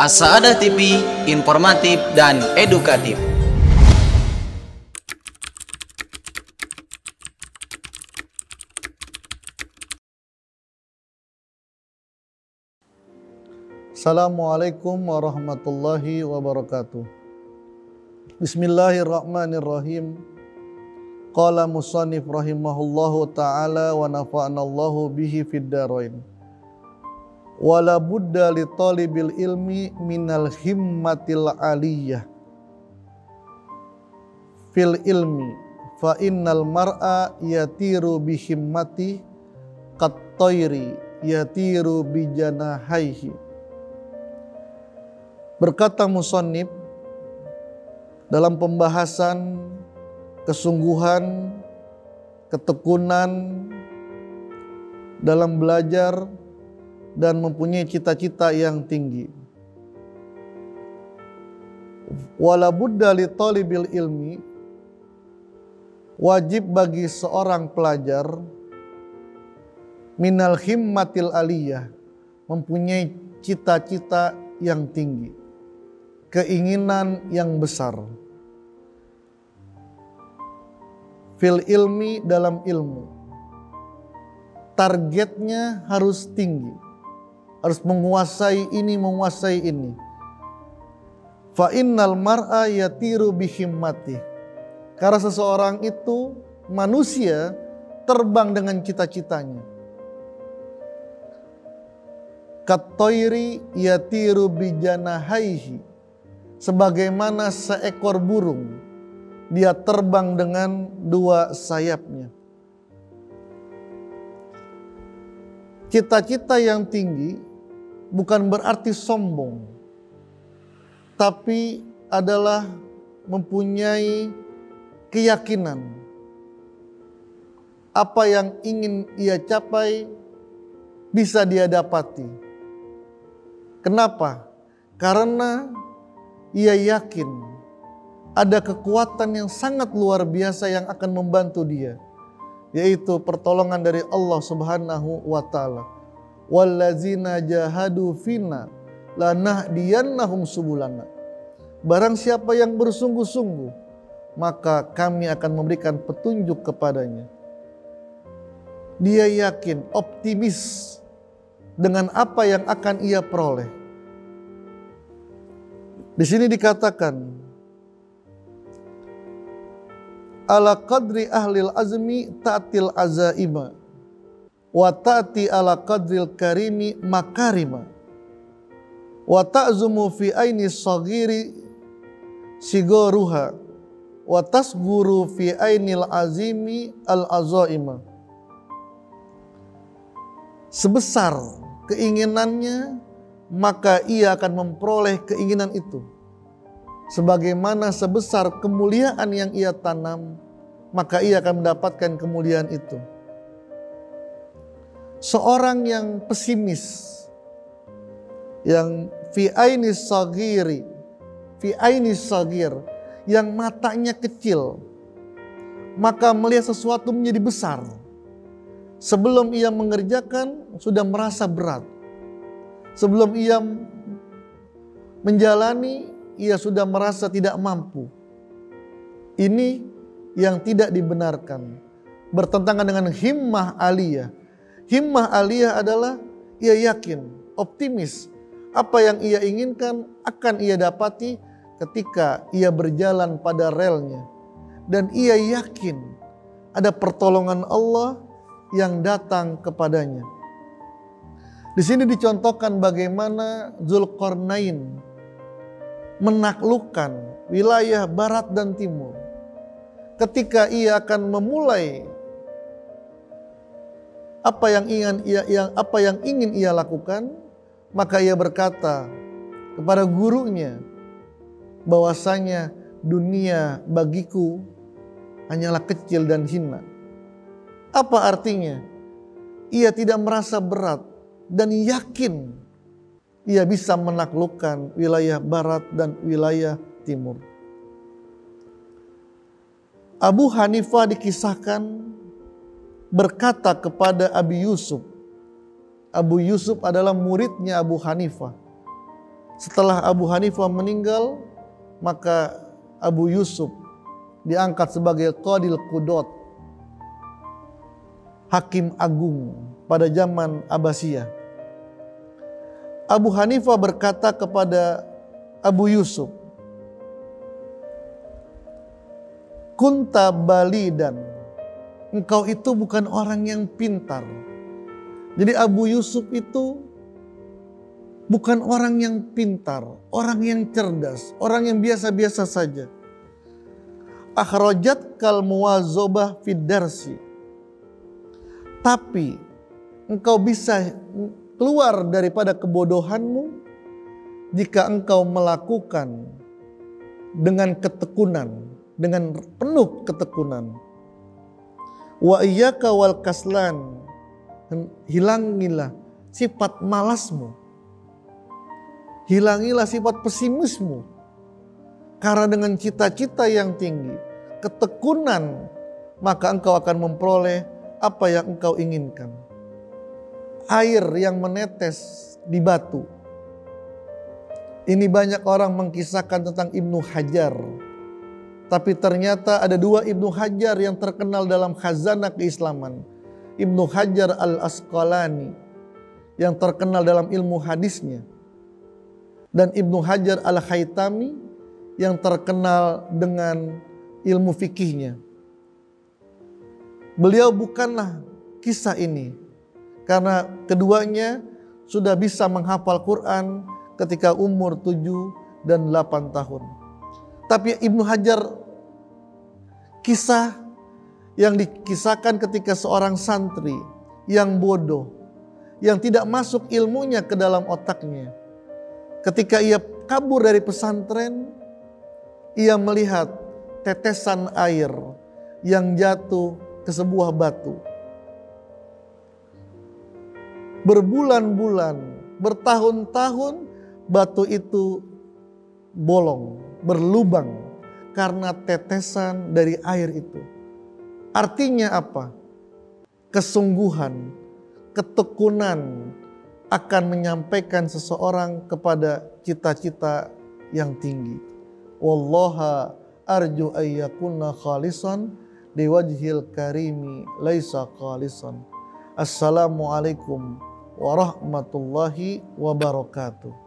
As-Sa'adah TV, informatif dan edukatif. Assalamualaikum warahmatullahi wabarakatuh. Bismillahirrahmanirrahim. Qala musannif rahimahullahu ta'ala wa nafa'anallahu bihi fid dharain. Wala budda li talibil ilmi minal himmatil aliyah fil ilmi fa innal mar'a yatiru bihimmati qat tayri yatiru bijanahaihi. Berkata musannif dalam pembahasan kesungguhan, ketekunan dalam belajar dan mempunyai cita-cita yang tinggi. Wala budda li talibil ilmi, wajib bagi seorang pelajar minal himmatil aliyah, mempunyai cita-cita yang tinggi, keinginan yang besar. Fil ilmi, dalam ilmu, targetnya harus tinggi, harus menguasai ini, menguasai ini. Fa innal mar'a yatiru bihimmati, karena seseorang itu, manusia, terbang dengan cita-citanya. Katoiri yatiru bijanahaihi, sebagaimana seekor burung, dia terbang dengan dua sayapnya. Cita-cita yang tinggi bukan berarti sombong, tapi adalah mempunyai keyakinan apa yang ingin ia capai bisa dia dapati. Kenapa? Karena ia yakin ada kekuatan yang sangat luar biasa yang akan membantu dia, yaitu pertolongan dari Allah Subhanahu wa ta'ala. Wallazina jahadu fina lanahdiyannahum subulana. Barang siapa yang bersungguh-sungguh, maka kami akan memberikan petunjuk kepadanya. Dia yakin, optimis dengan apa yang akan ia peroleh. Di sini dikatakan, ala qadri ahlil azmi ta'til azaima wa ta'ti ala qadril karimi makarima wa ta'zumu fi aini saghiri sigoruha wa tasguru fi ainil azimi al azaima. Sebesar keinginannya, maka ia akan memperoleh keinginan itu. Sebagaimana sebesar kemuliaan yang ia tanam, maka ia akan mendapatkan kemuliaan itu. Seorang yang pesimis, yang fi ainis sagir, yang matanya kecil, maka melihat sesuatu menjadi besar. Sebelum ia mengerjakan sudah merasa berat. Sebelum ia menjalani, ia sudah merasa tidak mampu. Ini yang tidak dibenarkan, bertentangan dengan himmah aliyah. Himmah aliyah adalah ia yakin, optimis, apa yang ia inginkan akan ia dapati ketika ia berjalan pada relnya. Dan ia yakin ada pertolongan Allah yang datang kepadanya. Di sini dicontohkan bagaimana Dzulqarnain menaklukkan wilayah barat dan timur. Ketika ia akan memulai apa yang ingin ia lakukan, maka ia berkata kepada gurunya bahwasanya dunia bagiku hanyalah kecil dan hina. Apa artinya? Ia tidak merasa berat dan yakin ia bisa menaklukkan wilayah barat dan wilayah timur. Abu Hanifah dikisahkan berkata kepada Abi Yusuf. Abu Yusuf adalah muridnya Abu Hanifah. Setelah Abu Hanifah meninggal, maka Abu Yusuf diangkat sebagai Qadil Qudot, hakim agung pada zaman Abbasiyah. Abu Hanifah berkata kepada Abu Yusuf, "Kunta balidan." Engkau itu bukan orang yang pintar. Jadi Abu Yusuf itu bukan orang yang pintar, orang yang cerdas, orang yang biasa-biasa saja. Akhrajat kal muwazobah fid darsi. Tapi engkau bisa keluar daripada kebodohanmu jika engkau melakukan dengan ketekunan, dengan penuh ketekunan. Wa iyyaka wal kaslan, hilangilah sifat malasmu, hilangilah sifat pesimismu, karena dengan cita-cita yang tinggi, ketekunan, maka engkau akan memperoleh apa yang engkau inginkan. Air yang menetes di batu. Ini banyak orang mengkisahkan tentang Ibnu Hajar. Tapi ternyata ada dua Ibnu Hajar yang terkenal dalam khazanah keislaman. Ibnu Hajar al-Asqalani yang terkenal dalam ilmu hadisnya. Dan Ibnu Hajar al-Haytami yang terkenal dengan ilmu fikihnya. Beliau bukanlah kisah ini. Karena keduanya sudah bisa menghafal Quran ketika umur 7 dan 8 tahun. Tapi Ibnu Hajar, kisah yang dikisahkan ketika seorang santri yang bodoh, yang tidak masuk ilmunya ke dalam otaknya. Ketika ia kabur dari pesantren, ia melihat tetesan air yang jatuh ke sebuah batu. Berbulan-bulan, bertahun-tahun batu itu bolong, berlubang karena tetesan dari air itu. Artinya apa? Kesungguhan, ketekunan akan menyampaikan seseorang kepada cita-cita yang tinggi. Wallaha arju ayyakunna khalisan liwajhil karimi laisa khalisan. Assalamualaikum warahmatullahi wabarakatuh.